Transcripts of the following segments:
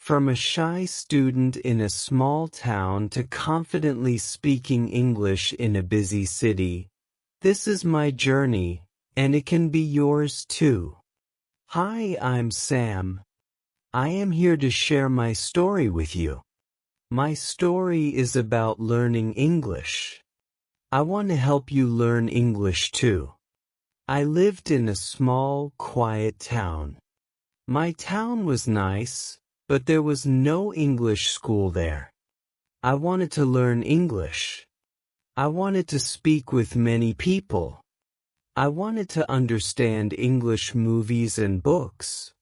From a shy student in a small town to confidently speaking English in a busy city, this is my journey, and it can be yours too. Hi, I'm Sam. I am here to share my story with you. My story is about learning English. I want to help you learn English too. I lived in a small, quiet town. My town was nice, but there was no English school there. I wanted to learn English. I wanted to speak with many people. I wanted to understand English movies and books.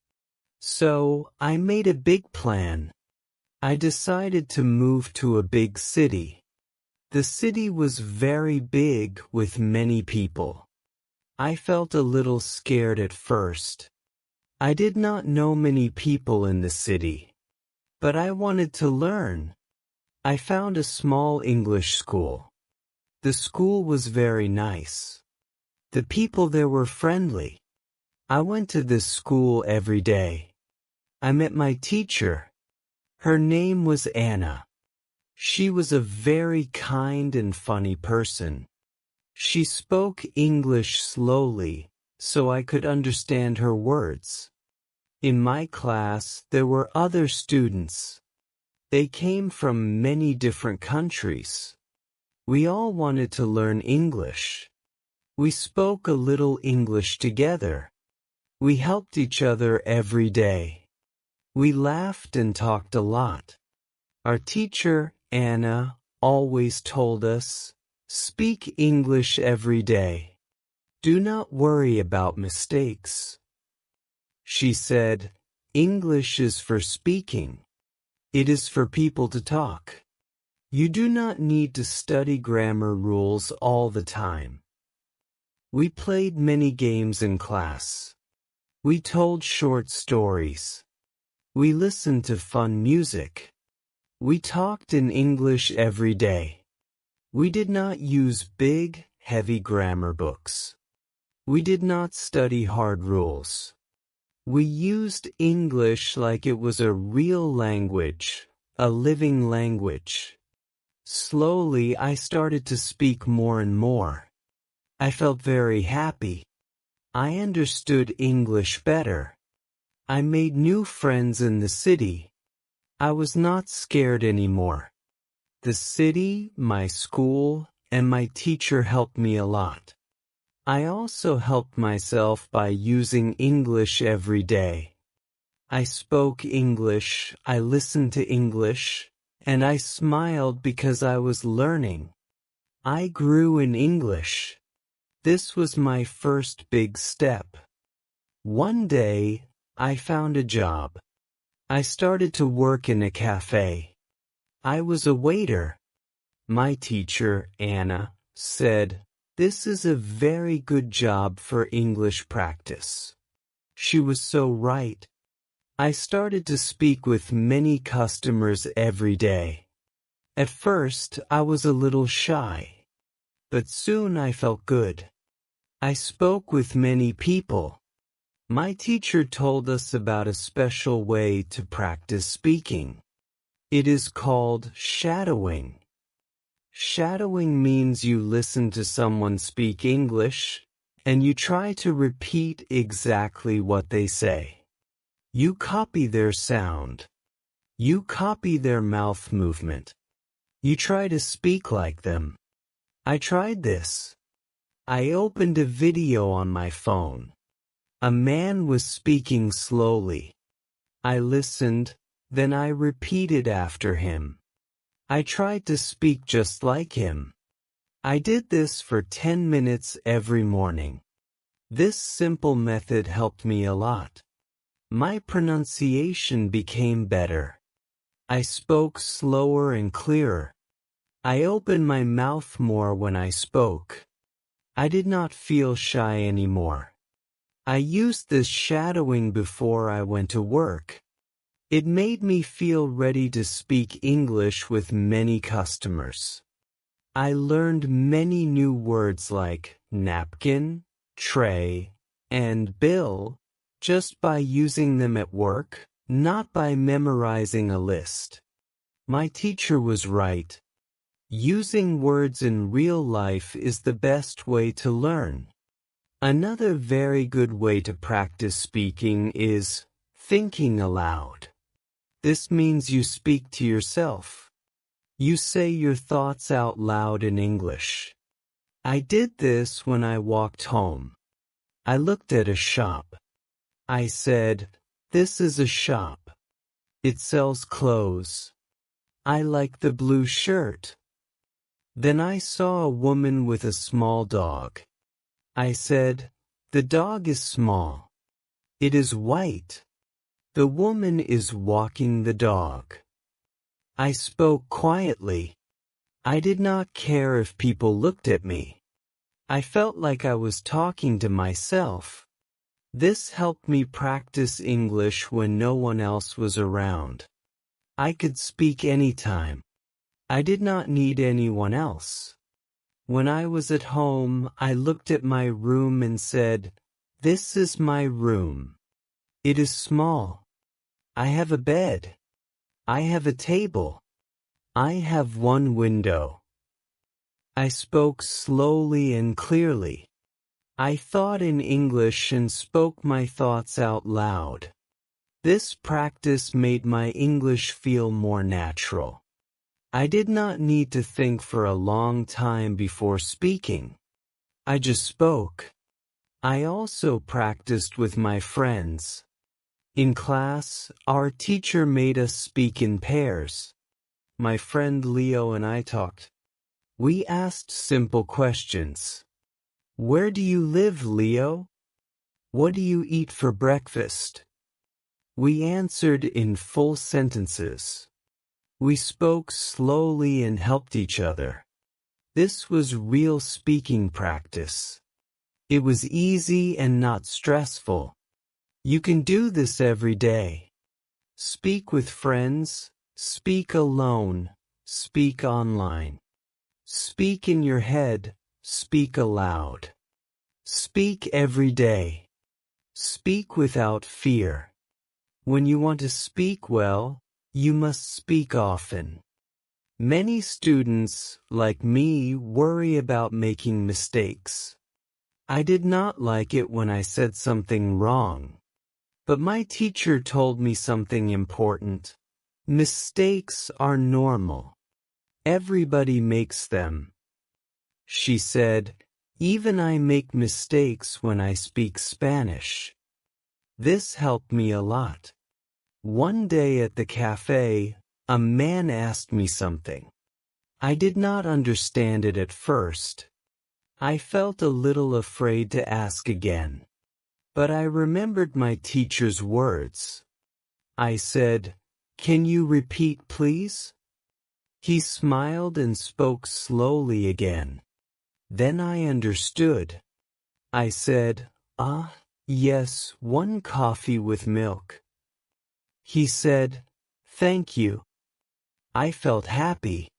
So, I made a big plan. I decided to move to a big city. The city was very big with many people. I felt a little scared at first. I did not know many people in the city. But I wanted to learn. I found a small English school. The school was very nice. The people there were friendly. I went to this school every day. I met my teacher. Her name was Anna. She was a very kind and funny person. She spoke English slowly, so I could understand her words. In my class, there were other students. They came from many different countries. We all wanted to learn English. We spoke a little English together. We helped each other every day. We laughed and talked a lot. Our teacher, Anna, always told us, "Speak English every day. Do not worry about mistakes." She said, "English is for speaking. It is for people to talk. You do not need to study grammar rules all the time." We played many games in class. We told short stories. We listened to fun music. We talked in English every day. We did not use big, heavy grammar books. We did not study hard rules. We used English like it was a real language, a living language. Slowly, I started to speak more and more. I felt very happy. I understood English better. I made new friends in the city. I was not scared anymore. The city, my school, and my teacher helped me a lot. I also helped myself by using English every day. I spoke English, I listened to English, and I smiled because I was learning. I grew in English. This was my first big step. One day, I found a job. I started to work in a cafe. I was a waiter. My teacher, Anna, said, "This is a very good job for English practice." She was so right. I started to speak with many customers every day. At first, I was a little shy. But soon I felt good. I spoke with many people. My teacher told us about a special way to practice speaking. It is called shadowing. Shadowing means you listen to someone speak English, and you try to repeat exactly what they say. You copy their sound. You copy their mouth movement. You try to speak like them. I tried this. I opened a video on my phone. A man was speaking slowly. I listened, then I repeated after him. I tried to speak just like him. I did this for 10 minutes every morning. This simple method helped me a lot. My pronunciation became better. I spoke slower and clearer. I opened my mouth more when I spoke. I did not feel shy anymore. I used this shadowing before I went to work. It made me feel ready to speak English with many customers. I learned many new words like napkin, tray, and bill just by using them at work, not by memorizing a list. My teacher was right. Using words in real life is the best way to learn. Another very good way to practice speaking is thinking aloud. This means you speak to yourself. You say your thoughts out loud in English. I did this when I walked home. I looked at a shop. I said, "This is a shop. It sells clothes. I like the blue shirt." Then I saw a woman with a small dog. I said, "The dog is small. It is white. The woman is walking the dog." I spoke quietly. I did not care if people looked at me. I felt like I was talking to myself. This helped me practice English when no one else was around. I could speak anytime. I did not need anyone else. When I was at home, I looked at my room and said, "This is my room. It is small. I have a bed. I have a table. I have one window." I spoke slowly and clearly. I thought in English and spoke my thoughts out loud. This practice made my English feel more natural. I did not need to think for a long time before speaking. I just spoke. I also practiced with my friends. In class, our teacher made us speak in pairs. My friend Leo and I talked. We asked simple questions. "Where do you live, Leo? What do you eat for breakfast?" We answered in full sentences. We spoke slowly and helped each other. This was real speaking practice. It was easy and not stressful. You can do this every day. Speak with friends, speak alone, speak online. Speak in your head, speak aloud. Speak every day. Speak without fear. When you want to speak well, you must speak often. Many students, like me, worry about making mistakes. I did not like it when I said something wrong. But my teacher told me something important. Mistakes are normal. Everybody makes them. She said, "Even I make mistakes when I speak Spanish." This helped me a lot. One day at the cafe, a man asked me something. I did not understand it at first. I felt a little afraid to ask again. But I remembered my teacher's words. I said, "Can you repeat, please?" He smiled and spoke slowly again. Then I understood. I said, yes, one coffee with milk." He said, "Thank you." I felt happy.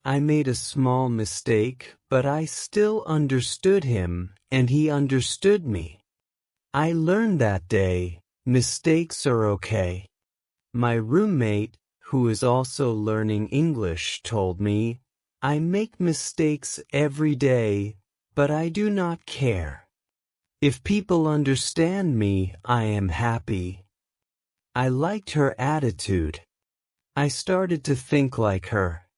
I made a small mistake, but I still understood him, and he understood me. I learned that day, mistakes are okay. My roommate, who is also learning English, told me, "I make mistakes every day, but I do not care. If people understand me, I am happy." I liked her attitude. I started to think like her.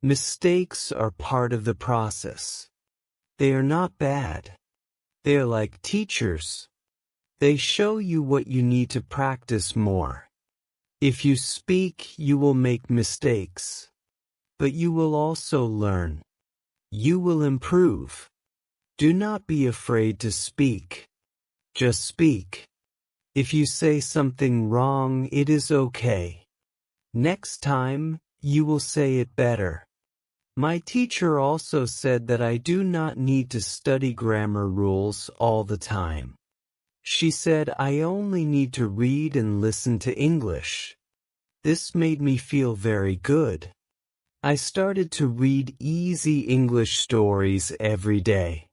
Mistakes are part of the process. They are not bad. They are like teachers. They show you what you need to practice more. If you speak, you will make mistakes. But you will also learn. You will improve. Do not be afraid to speak. Just speak. If you say something wrong, it is okay. Next time, you will say it better. My teacher also said that I do not need to study grammar rules all the time. She said I only need to read and listen to English. This made me feel very good. I started to read easy English stories every day.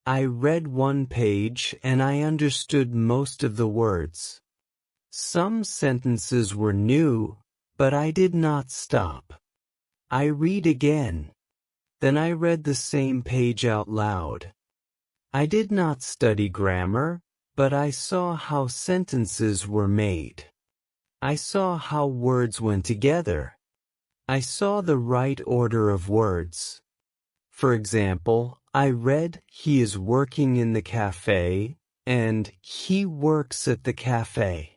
I read one page and I understood most of the words. Some sentences were new, but I did not stop. I read again. Then I read the same page out loud. I did not study grammar, but I saw how sentences were made. I saw how words went together. I saw the right order of words. For example, I read, he is working in the cafe, and he works at the cafe.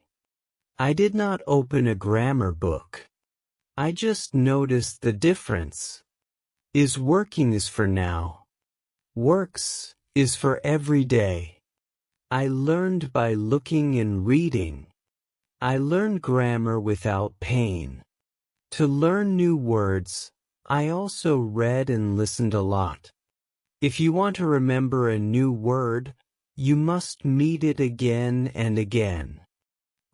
I did not open a grammar book. I just noticed the difference. Is working is for now. Works is for every day. I learned by looking and reading. I learned grammar without pain. To learn new words, I also read and listened a lot. If you want to remember a new word, you must meet it again and again.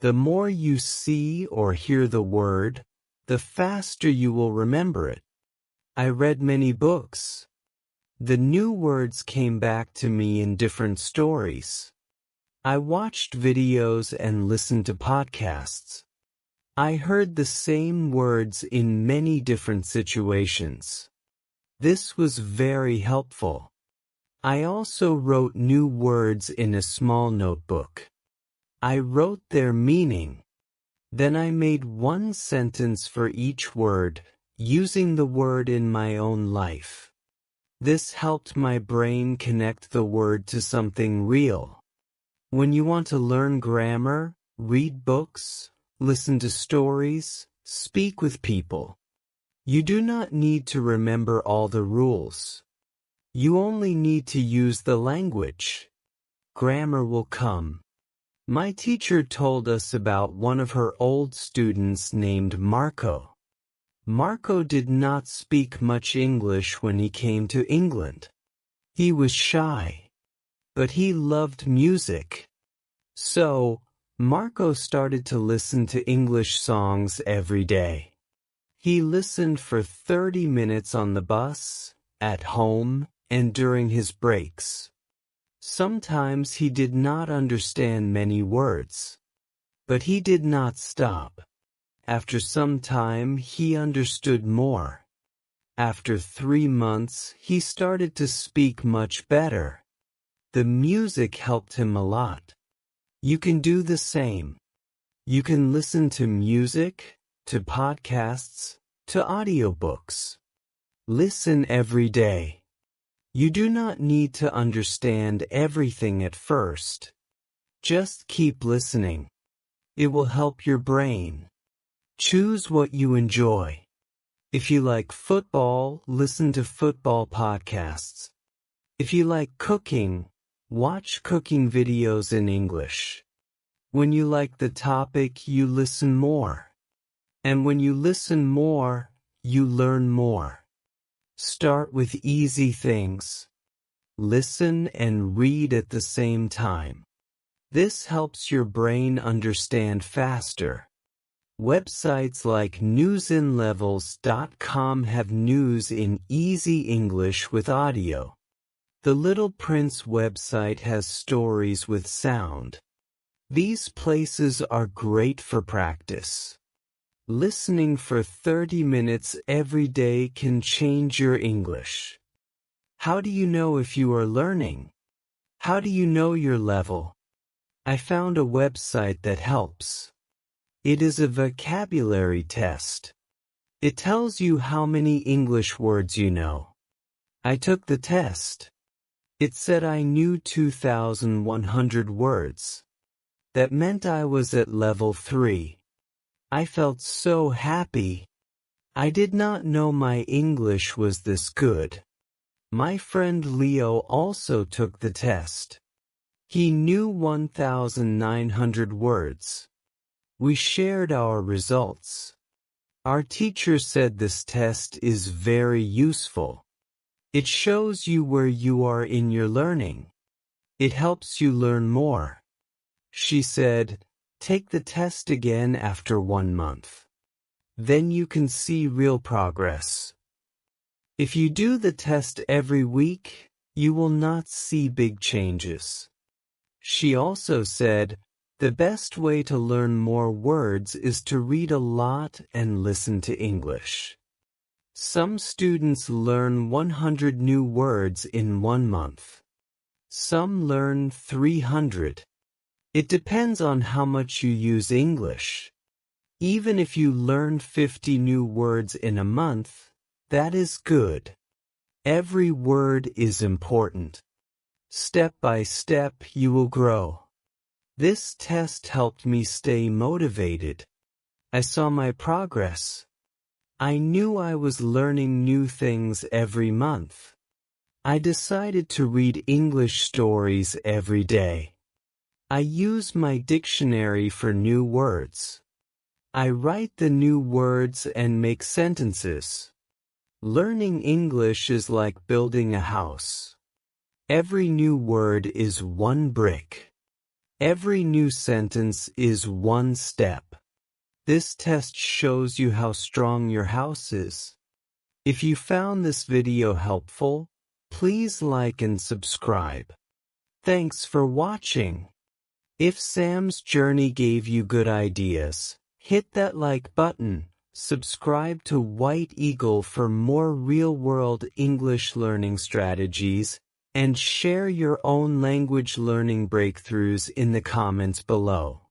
The more you see or hear the word, the faster you will remember it. I read many books. The new words came back to me in different stories. I watched videos and listened to podcasts. I heard the same words in many different situations. This was very helpful. I also wrote new words in a small notebook. I wrote their meaning. Then I made one sentence for each word, using the word in my own life. This helped my brain connect the word to something real. When you want to learn grammar, read books, listen to stories, speak with people. You do not need to remember all the rules. You only need to use the language. Grammar will come. My teacher told us about one of her old students named Marco. Marco did not speak much English when he came to England. He was shy, but he loved music. So, Marco started to listen to English songs every day. He listened for 30 minutes on the bus, at home, and during his breaks. Sometimes he did not understand many words. But he did not stop. After some time, he understood more. After 3 months, he started to speak much better. The music helped him a lot. You can do the same. You can listen to music, to podcasts, to audiobooks. Listen every day. You do not need to understand everything at first. Just keep listening. It will help your brain. Choose what you enjoy. If you like football, listen to football podcasts. If you like cooking, watch cooking videos in English. When you like the topic, you listen more. And when you listen more, you learn more. Start with easy things. Listen and read at the same time. This helps your brain understand faster. Websites like newsinlevels.com have news in easy English with audio. The Little Prince website has stories with sound. These places are great for practice. Listening for 30 minutes every day can change your English. How do you know if you are learning? How do you know your level? I found a website that helps. It is a vocabulary test. It tells you how many English words you know. I took the test. It said I knew 2,100 words. That meant I was at level 3. I felt so happy. I did not know my English was this good. My friend Leo also took the test. He knew 1,900 words. We shared our results. Our teacher said this test is very useful. It shows you where you are in your learning. It helps you learn more. She said, take the test again after 1 month. Then you can see real progress. If you do the test every week, you will not see big changes. She also said, The best way to learn more words is to read a lot and listen to English. Some students learn 100 new words in 1 month. Some learn 300. It depends on how much you use English. Even if you learn 50 new words in a month, that is good. Every word is important. Step by step you will grow. This test helped me stay motivated. I saw my progress. I knew I was learning new things every month. I decided to read English stories every day. I use my dictionary for new words. I write the new words and make sentences. Learning English is like building a house. Every new word is one brick. Every new sentence is one step. This test shows you how strong your house is. If you found this video helpful, please like and subscribe. Thanks for watching. If Sam's journey gave you good ideas, hit that like button, subscribe to White Eagle for more real-world English learning strategies, and share your own language learning breakthroughs in the comments below.